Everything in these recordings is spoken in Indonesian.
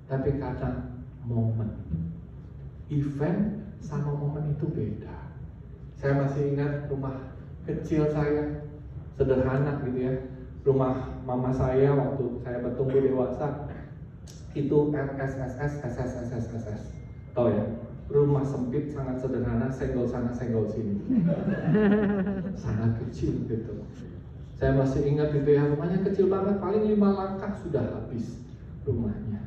tapi karena momen. Event sama momen itu beda. Saya masih ingat rumah kecil saya, sederhana gitu ya. Rumah mama saya waktu saya bertumbuh dewasa itu SSSS. Tahu ya? Rumah sempit, sangat sederhana, senggol sana senggol sini. Sangat kecil gitu. Saya masih ingat gitu ya, rumahnya kecil banget, paling 5 langkah sudah habis rumahnya.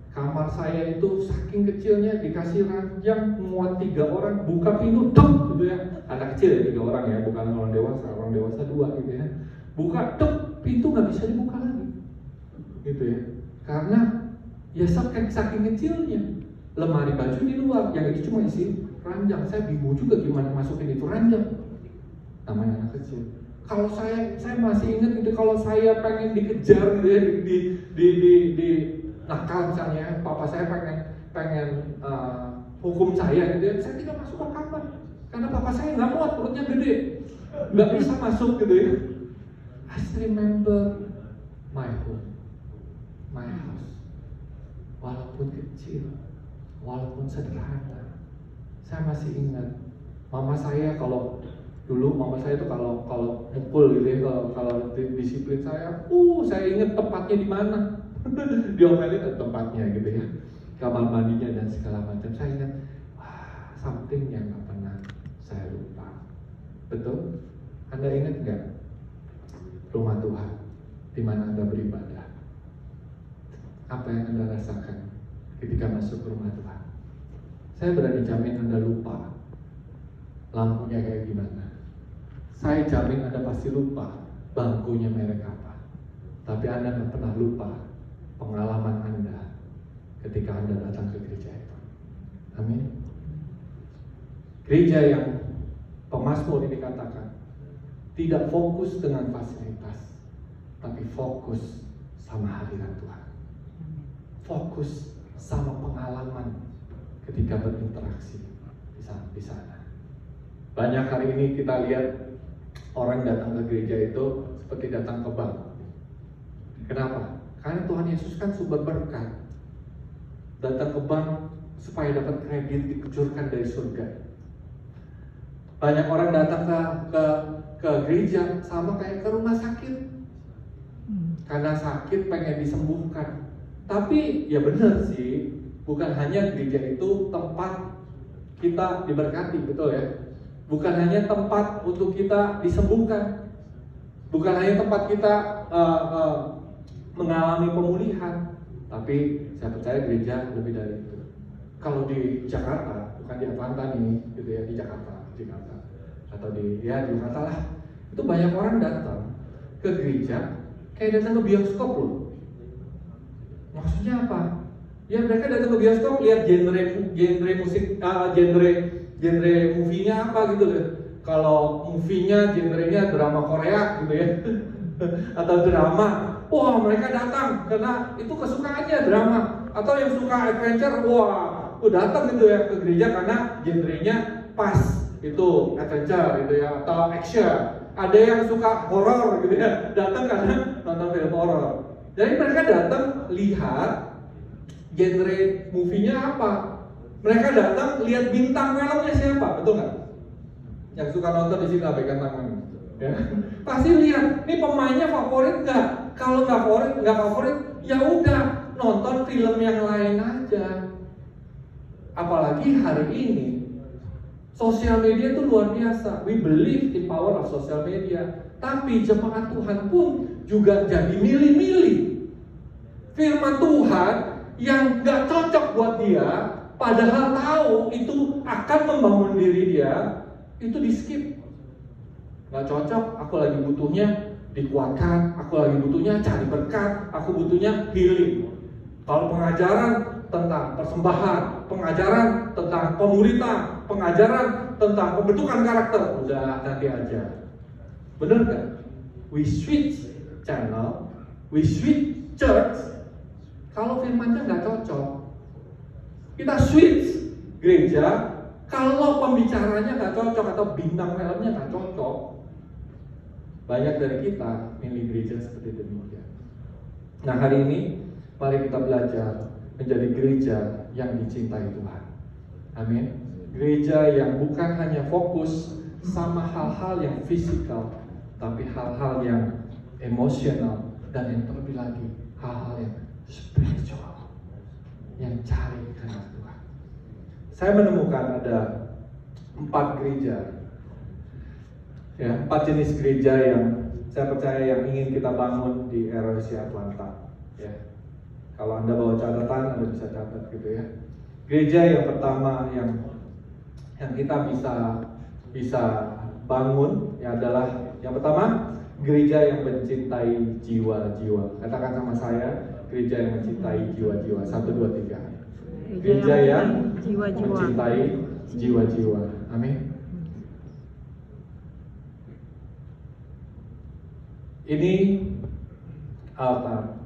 Kamar saya itu saking kecilnya, dikasih ranjang muat 3 orang, buka pintu tuk gitu ya. Anak kecil ya 3 orang ya, bukan orang dewasa 2 gitu ya. Buka tuk, pintu nggak bisa dibuka lagi, gitu ya. Karena ya saking kecilnya. Lemari baju di luar, yang itu cuma isi ranjang. Saya bingung juga gimana masukin itu ranjang. Namanya anak kecil. Kalau saya masih ingat itu, kalau saya pengen dikejar gitu ya, di nakal misalnya, papa saya pengen hukum saya gitu ya, saya tidak masuk ke kamar karena papa saya nggak muat, perutnya gede, nggak bisa masuk gitu ya. I still remember my home, my house, walaupun kecil, walaupun sederhana. Saya masih ingat mama saya, kalau dulu mama saya itu kalau mukul gitu ya, kalau disiplin saya ingat tempatnya di mana. Diomelin tempatnya gitu ya, kamar mandinya dan segala macam. Saya ingat, something yang nggak pernah saya lupa. Betul? Anda ingat nggak rumah Tuhan di mana Anda beribadah? Apa yang Anda rasakan ketika masuk ke rumah Tuhan? Saya berani jamin Anda lupa lampunya kayak gimana. Saya jamin Anda pasti lupa bangkunya merek apa. Tapi Anda nggak pernah lupa pengalaman Anda ketika Anda datang ke gereja itu. Amin. Gereja yang pemazmur ini katakan tidak fokus dengan fasilitas, tapi fokus sama hadirat Tuhan. Fokus sama pengalaman ketika berinteraksi di sana. Banyak hari ini kita lihat orang datang ke gereja itu seperti datang ke bank. Kenapa? Karena Tuhan Yesus kan sumber berkat. Datang ke bank supaya dapat kredit dikucurkan dari surga. Banyak orang datang ke gereja sama kayak ke rumah sakit. Karena sakit pengen disembuhkan. Tapi ya benar sih, bukan hanya gereja itu tempat kita diberkati, betul ya? Bukan hanya tempat untuk kita disembuhkan. Bukan hanya tempat kita mengalami pemulihan, tapi saya percaya gereja lebih dari itu. Kalau di Jakarta, bukan di Atlanta nih, gitu ya, di Jakarta atau di Jakarta lah, itu banyak orang datang ke gereja kayak datang ke bioskop loh. Maksudnya apa? Ya mereka datang ke bioskop lihat genre musik, genre movie-nya apa gitu loh. Kalau movie-nya genrenya drama Korea gitu ya, atau drama. Wah, mereka datang karena itu kesukaannya drama. Atau yang suka adventure, datang gitu ya ke gereja karena genrenya pas itu adventure gitu ya, atau action. Ada yang suka horor gitu ya, datang karena nonton film horor. Jadi mereka datang lihat genre movie-nya apa. Mereka datang lihat bintang filmnya siapa, betul nggak? Yang suka nonton di sini pegang tangan. Ya. Pasti lihat, ini pemainnya favorit nggak? Kalau nggak favorit, ya udah nonton film yang lain aja. Apalagi hari ini, sosial media itu luar biasa. We believe in power of social media. Tapi jemaat Tuhan pun juga jadi milih-milih firman Tuhan yang nggak cocok buat dia, padahal tahu itu akan membangun diri dia, itu di skip. Nggak cocok, aku lagi butuhnya dikuatkan, aku lagi butuhnya cari berkat, aku butuhnya healing. Kalau pengajaran tentang persembahan, pengajaran tentang pemuritan, pengajaran tentang pembentukan karakter, udah nanti aja. Bener gak? We switch channel, we switch church. Kalau firmannya nggak cocok, kita switch gereja. Kalau pembicaranya nggak cocok atau bintang filmnya nggak cocok, banyak dari kita milih gereja seperti demikian. Nah hari ini mari kita belajar menjadi gereja yang dicintai Tuhan. Amin. Gereja yang bukan hanya fokus sama hal-hal yang fisikal, tapi hal-hal yang emosional, dan yang terlebih lagi hal-hal yang spiritual, yang cari kehendak Tuhan. Saya menemukan ada 4 gereja, ya, 4 jenis gereja yang saya percaya yang ingin kita bangun di ROC Atlanta. Ya, kalau Anda bawa catatan, Anda bisa catat gitu ya. Gereja yang pertama yang kita bisa bangun ya adalah yang pertama, gereja yang mencintai jiwa-jiwa. Katakan sama saya, gereja yang mencintai jiwa-jiwa. 1, 2, 3. Gereja yang mencintai jiwa-jiwa. Amin. Ini altar.